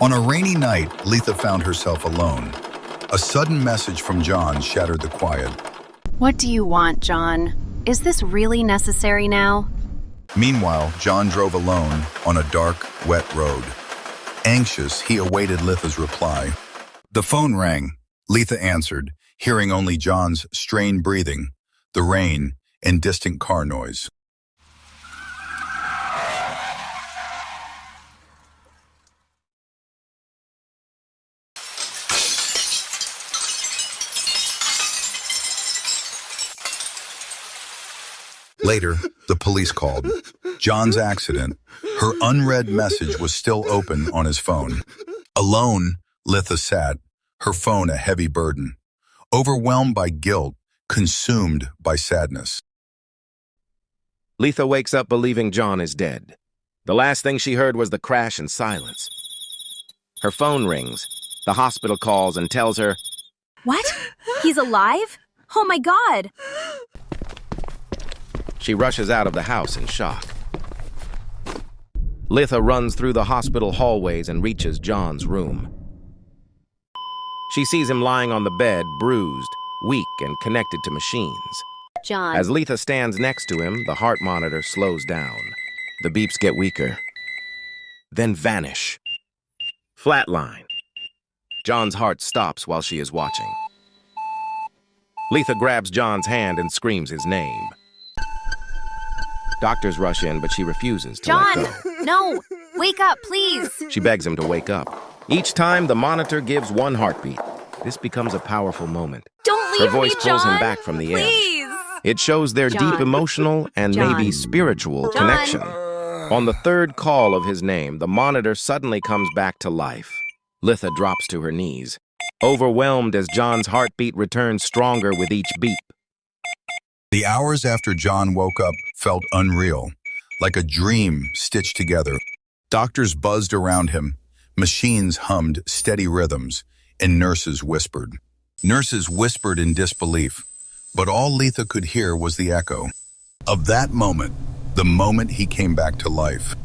On a rainy night, Litha found herself alone. A sudden message from John shattered the quiet. What do you want, John? Is this really necessary now? Meanwhile, John drove alone on a dark, wet road. Anxious, he awaited Litha's reply. The phone rang. Litha answered, hearing only John's strained breathing, the rain, and distant car noise. Later, the police called. John's accident. Her unread message was still open on his phone. Alone, Litha sat, her phone a heavy burden, overwhelmed by guilt, consumed by sadness. Litha wakes up believing John is dead. The last thing she heard was the crash and silence. Her phone rings. The hospital calls and tells her, What? He's alive? Oh my God! She rushes out of the house in shock. Litha runs through the hospital hallways and reaches John's room. She sees him lying on the bed, bruised, weak, and connected to machines. John. As Litha stands next to him, the heart monitor slows down. The beeps get weaker, then vanish. Flatline. John's heart stops while she is watching. Litha grabs John's hand and screams his name. Doctors rush in, but she refuses to let John! go. No! Wake up, please! She begs him to wake up. Each time, the monitor gives one heartbeat. This becomes a powerful moment. Don't leave me, Her voice pulls John! him back from the Please! edge. It shows their John. deep emotional and John. maybe spiritual John. connection. On the third call of his name, the monitor suddenly comes back to life. Litha drops to her knees, overwhelmed as John's heartbeat returns stronger with each beep. The hours after John woke up felt unreal, like a dream stitched together. Doctors buzzed around him, machines hummed steady rhythms, and nurses whispered. Nurses whispered in disbelief, but all Litha could hear was the echo of that moment, the moment he came back to life.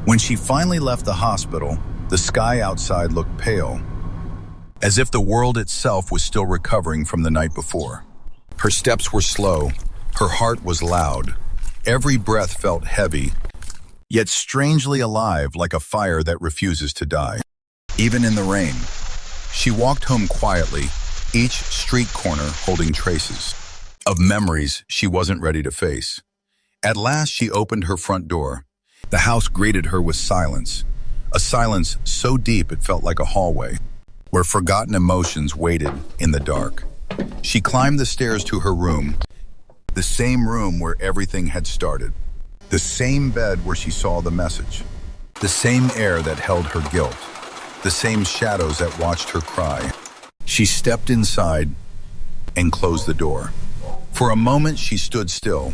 When she finally left the hospital, the sky outside looked pale, as if the world itself was still recovering from the night before. Her steps were slow, her heart was loud. Every breath felt heavy, yet strangely alive, like a fire that refuses to die. Even in the rain, she walked home quietly, each street corner holding traces of memories she wasn't ready to face. At last, she opened her front door. The house greeted her with silence, a silence so deep it felt like a hallway, where forgotten emotions waited in the dark. She climbed the stairs to her room, the same room where everything had started, the same bed where she saw the message, the same air that held her guilt, the same shadows that watched her cry. She stepped inside and closed the door. For a moment, she stood still,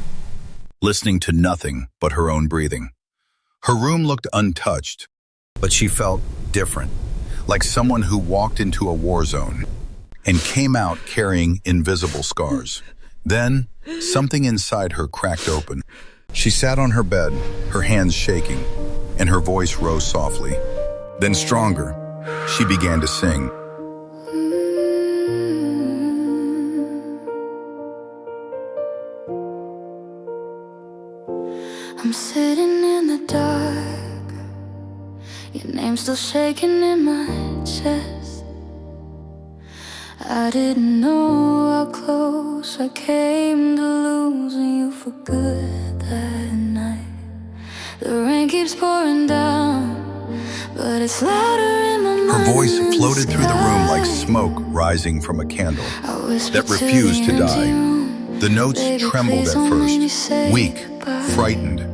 listening to nothing but her own breathing. Her room looked untouched, but she felt different, like someone who walked into a war zone and came out carrying invisible scars. Then, something inside her cracked open. She sat on her bed, her hands shaking, and her voice rose softly. Then stronger, she began to sing. I'm sitting in the dark, your name's still shaking in my chest. I didn't know how close I came to losing you for good that night. The rain keeps pouring down, but it's louder in my mind. Her voice floated through the room like smoke rising from a candle that refused to die. The notes trembled at first, weak, frightened.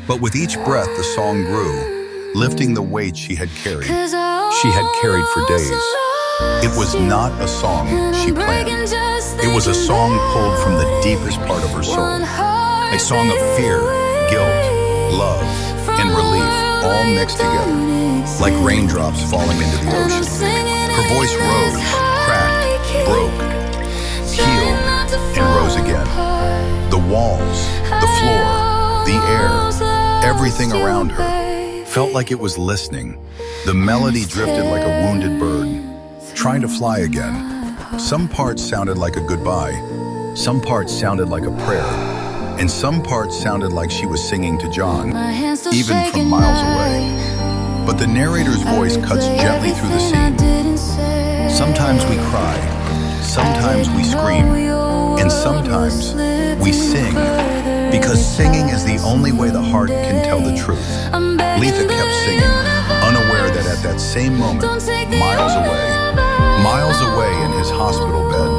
But with each breath, the song grew, lifting the weight she had carried. She had carried for days. It was not a song she planned. It was a song pulled from the deepest part of her soul. A song of fear, guilt, love, and relief, all mixed together, like raindrops falling into the ocean. Her voice rose, cracked, broke, healed, and rose again. The walls, the floor, the air, everything around her felt like it was listening. The melody drifted like a wounded bird, trying to fly again. Some parts sounded like a goodbye, some parts sounded like a prayer, and some parts sounded like she was singing to John, even from miles away. But the narrator's voice cuts gently through the scene. Sometimes we cry, sometimes we scream, and sometimes we sing, because singing is the only way the heart can tell the truth. Litha kept singing, unaware that at that same moment, miles away in his hospital bed,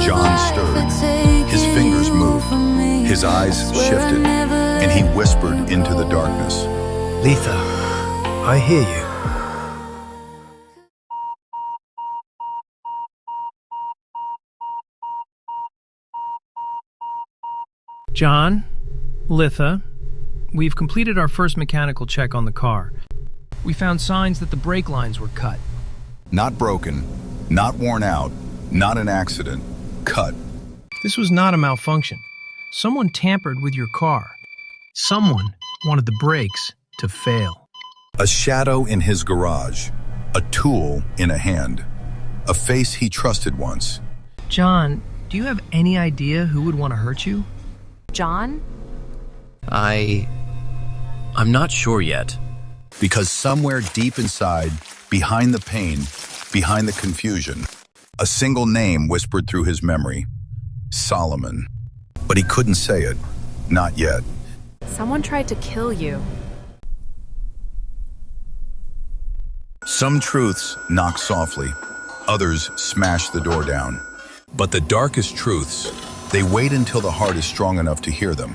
John stirred. His fingers moved, his eyes shifted, and he whispered into the darkness. Litha, I hear you. John, Litha, we've completed our first mechanical check on the car. We found signs that the brake lines were cut. Not broken, not worn out, not an accident, cut. This was not a malfunction. Someone tampered with your car. Someone wanted the brakes to fail. A shadow in his garage, a tool in a hand, a face he trusted once. John, do you have any idea who would want to hurt you? John? I'm not sure yet. Because somewhere deep inside, behind the pain, behind the confusion, a single name whispered through his memory. Solomon. But he couldn't say it. Not yet. Someone tried to kill you. Some truths knock softly. Others smash the door down. But the darkest truths, they wait until the heart is strong enough to hear them.